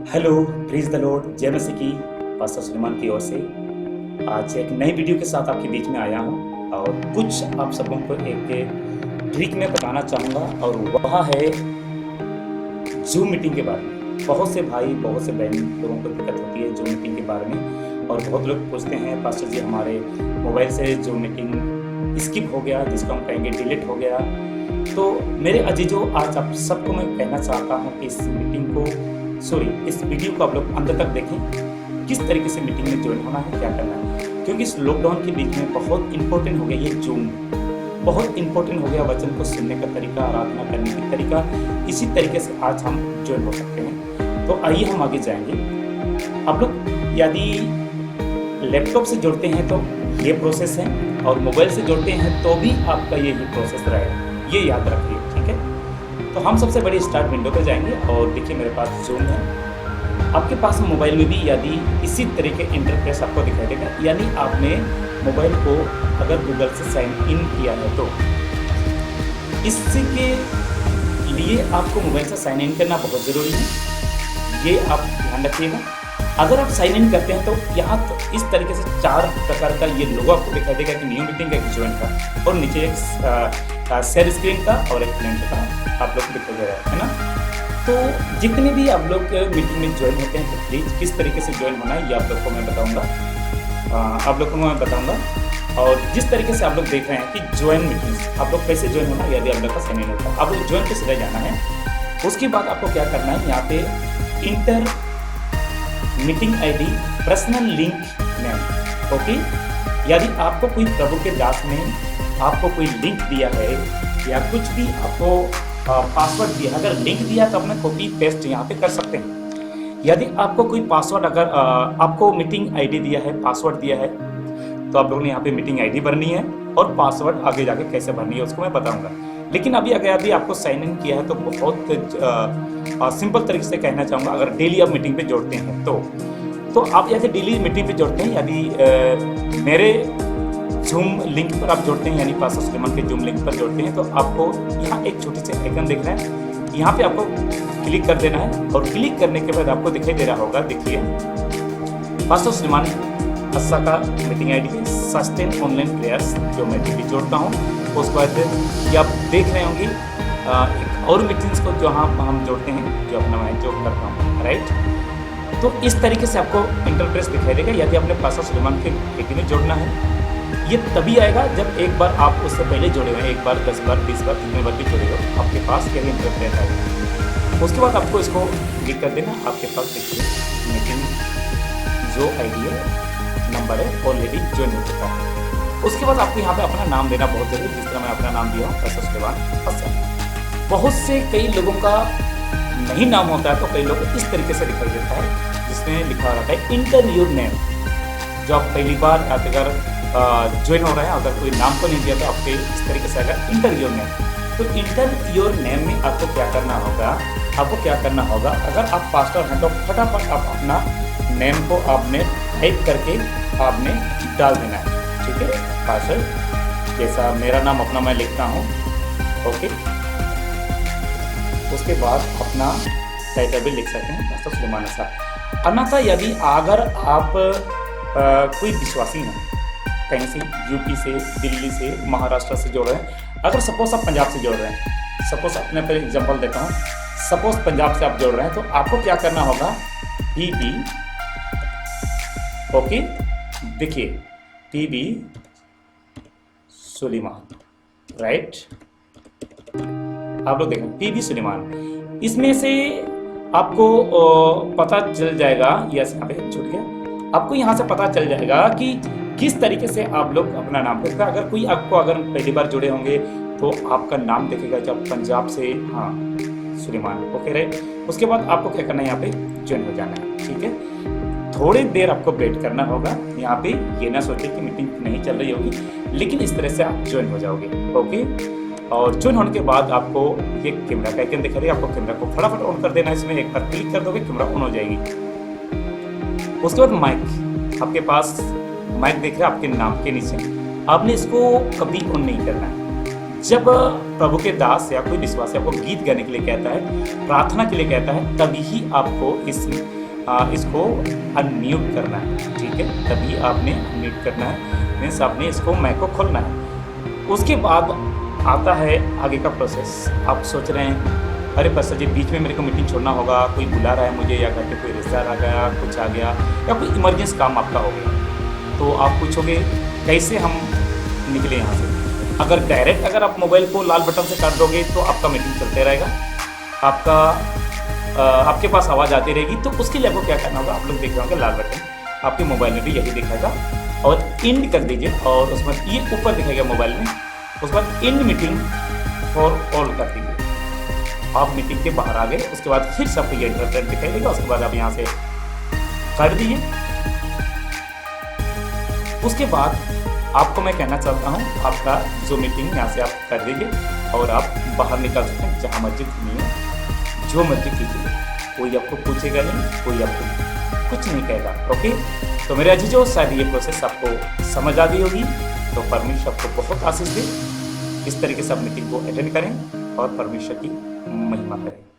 Hello, प्रीज the Lord, जय मसीह की। Pastor Suleman की ओर से आज एक नई वीडियो के साथ आपके बीच में आया हूँ और कुछ आप सबों को एक ट्रिक में बताना चाहूँगा और वह है जूम मीटिंग के बारे में। बहुत से भाई, बहुत से बहन लोगों को दिक्कत होती है जूम मीटिंग के बारे में और बहुत लोग पूछते हैं पास्टर जी हमारे मोबाइल से जूम मीटिंग स्किप हो गया, जिसको हम कहेंगे डिलीट हो गया। तो मेरे अजीजों, आज आप सबको मैं कहना चाहता हूँ कि इस वीडियो को आप लोग अंत तक देखें, किस तरीके से मीटिंग में ज्वाइन होना है, क्या करना है। क्योंकि इस लॉकडाउन के बीच में बहुत इंपॉर्टेंट हो गया ये जूम, बहुत इंपॉर्टेंट हो गया वचन को सुनने का तरीका, आराधना करने का तरीका। इसी तरीके से आज हम ज्वाइन हो सकते हैं। तो आइए हम आगे जाएंगे। आप लोग यदि लैपटॉप से जुड़ते हैं तो ये प्रोसेस है और मोबाइल से जुड़ते हैं तो भी आपका यही प्रोसेस रहेगा, ये याद रखिए, ठीक है। तो हम सबसे बड़ी स्टार्ट विंडो पे जाएंगे और देखिए मेरे पास जूम है। आपके पास मोबाइल में भी यदि इसी तरह के इंटरफेस आपको दिखाई देगा, यानी आपने मोबाइल को अगर गूगल से साइन इन किया है तो इसके लिए आपको मोबाइल से साइन इन करना बहुत ज़रूरी है, ये आप ध्यान रखिएगा। अगर आप साइन इन करते हैं तो यहाँ तो इस तरीके से 4 प्रकार का ये लोगो आपको दिखाई देगा कि न्यू मीटिंग का, एक ज्वाइन का और नीचे एक शेयर स्क्रीन का और एक फ्रेंड का आप लोग को दिखाई दे रहा है ना। तो जितने भी आप लोग मीटिंग में ज्वाइन होते हैं तो प्लीज़ किस तरीके से ज्वाइन होना है ये आप लोग को मैं बताऊँगा। और जिस तरीके से आप लोग देख रहे हैं कि ज्वाइन मीटिंग आप लोग कैसे ज्वाइन होना है, यदि आप लोग का साइन इन होता है आप लोग ज्वाइन पे सीधा जाना है। उसके बाद आपको क्या करना है, यहाँ पे inter meeting ID personal link name. Okay, यदि आपको कोई प्रभु के दास ने आपको कोई लिंक दिया है या कुछ भी आपको पासवर्ड दिया, अगर लिंक दिया तो अपना कॉपी पेस्ट यहाँ पे कर सकते हैं। यदि आपको कोई पासवर्ड, अगर आपको मीटिंग आईडी दिया है, पासवर्ड दिया है, तो आप लोगों ने यहाँ पे मीटिंग आईडी भरनी है और पासवर्ड आगे जाके कैसे भरनी है उसको मैं बताऊंगा। लेकिन अभी आपको साइन इन किया है तो बहुत सिंपल तरीके से कहना चाहूँगा, अगर डेली आप मीटिंग पे जोड़ते हैं तो आप यदि डेली मीटिंग पे जोड़ते हैं, यदि मेरे जूम लिंक पर आप जोड़ते हैं, यानी पास्टर सुलेमान के जूम लिंक पर जोड़ते हैं, तो आपको यहाँ एक छोटी सी आइकन दिख रहा है, यहाँ पे आपको क्लिक कर देना है और क्लिक करने के बाद आपको दिखाई दे रहा होगा, देखिए पास्टर सुलेमान अस्सा का मीटिंग आईडी है, सस्टेन ऑनलाइन प्रेयर्स जो मैं भी जोड़ता हूँ। उसके बाद ये आप देख रहे होंगे एक और मीटिंग्स को जो हम जोड़ते हैं, जो अपना मैं जो करता हूँ, राइट। तो इस तरीके से आपको इंटरफेस दिखाई देगा। यदि आपने पास्टर सुलेमान के मीटिंग में जोड़ना है, ये तभी आएगा जब एक बार आप उससे पहले जुड़े हुए हैं, 1 बार 10 बार 20 बार कितने बार भी जुड़े हो, आपके पास यही इंटरफेस आएगा। उसके बाद आपको इसको क्लिक कर देना, आपके पास देखिए मीटिंग जो आईडी है, नंबर है, ऑलरेडी ज्वाइन हो चुका है। उसके बाद आपको यहाँ पे अपना नाम देना बहुत जरूरी है, जिस तरह मैं अपना नाम दिया हूँ पास्टर सुलेमान अस्सा। बहुत से कई लोगों का नहीं नाम होता है, तो कई लोग इस तरीके से दिखाई देता है जिसमें लिखा रहता है इंटर योर नेम। जो आप पहली बार अगर ज्वाइन हो रहे हैं, अगर कोई नाम को नहीं दिया तो आपके इस तरीके से आएगा इंटर योर नेम। तो इंटर योर नेम में आपको क्या करना होगा, अगर आप पास्टर हैं तो फटाफट आप अपना नेम को आपने टाइप करके आपने डाल देना है, ठीक है। पास्टर जैसा मेरा नाम अपना मैं लिखता हूँ, ओके। उसके बाद अपना टाइटल भी लिख सकते हैं पास्टर सुलेमान अस्सा। अन्यथा यदि अगर आप कोई विश्वासी हैं, कहीं से यूपी से, दिल्ली से, महाराष्ट्र से जोड़ रहे हैं, अगर सपोज आप पंजाब से जोड़ रहे हैं, सपोज अपने पर एग्जांपल देता हूँ, सपोज पंजाब से आप जोड़ रहे हैं, तो आपको क्या करना होगा, पीबी, ओके, देखिए पीबी सुलेमान, राइट। आप लोग देखें पीबी सुलेमान, इसमें से आपको पता चल जाएगा, यस यहाँ पे छूट गया, आपको यहाँ से पता चल जाएगा कि किस तरीके से आप लोग अपना नाम देखेगा। अगर कोई आपको अगर पहली बार जुड़े होंगे तो आपका नाम देखेगा जब पंजाब से, हाँ सुलेमान, ओके राइट। उसके बाद आपको क्या करना है, यहाँ पे ज्वाइन हो जाना है, ठीक है। थोड़ी देर आपको वेट करना होगा, यहाँ पे ये ना सोचे कि मीटिंग नहीं चल रही होगी, लेकिन इस तरह से आप ज्वाइन हो जाओगे, ओके। और ज्वाइन होने के बाद आपको ये कैमरा का आइकन दिखा रही है, आपको कैमरा को फटाफट ऑन कर देना है। इसमें एक बार क्लिक कर दोगे कैमरा ऑन हो जाएगी। उसके बाद माइक, आपके पास माइक दिख रहा है आपके नाम के नीचे, आपने इसको कभी ऑन नहीं करना है। जब प्रभु के दास या कोई विश्वासी आपको गीत गाने के लिए कहता है, प्रार्थना के लिए कहता है, तभी ही आपको इसको अनम्यूट करना है, ठीक है। तभी आपने अनम्यूट करना है, मीन्स आपने इसको माइक को खोलना है। उसके बाद आता है आगे का प्रोसेस। आप सोच रहे हैं अरे पास्टर जी बीच में मेरे को मीटिंग छोड़ना होगा, कोई बुला रहा है मुझे, या घर पे कोई रिश्तेदार आ गया, कुछ आ गया, या कोई इमरजेंसी काम आपका हो गया, तो आप पूछोगे कैसे हम निकले यहाँ से। अगर डायरेक्ट अगर आप मोबाइल को लाल बटन से काट दोगे तो आपका मीटिंग चलते रहेगा, आपके पास आवाज़ आती रहेगी। तो उसके लिए आपको क्या करना होगा, आप लोग देख रहे होंगे लाल बटन आपके मोबाइल में भी यही दिखाएगा, और इंड कर दीजिए, और उसके बाद ये ऊपर दिखाएगा मोबाइल में, उसके बाद इंड मीटिंग फॉर ऑल कर दीजिए। आप मीटिंग के बाहर आ गए, उसके बाद फिर सबको ये इंटरप्रेट दिखाई देगा, उसके बाद आप यहाँ से कर दीजिए। उसके बाद आपको मैं कहना चाहता हूँ, आपका जो मीटिंग यहाँ से आप कर दीजिए और आप बाहर निकल सकते हैं, जहाँ मर्जी घूमिए, जो मर्जी कीजिए, कोई आपको पूछेगा नहीं, कोई आपको कुछ नहीं कहेगा। ओके, तो मेरे अजीजों, शायद ये प्रोसेस आपको समझ आ गई होगी। तो परमेश्वर आपको बहुत आशीष दे, इस तरीके से आप मीटिंग को अटेंड करें और परमेश्वर की महिमा करें।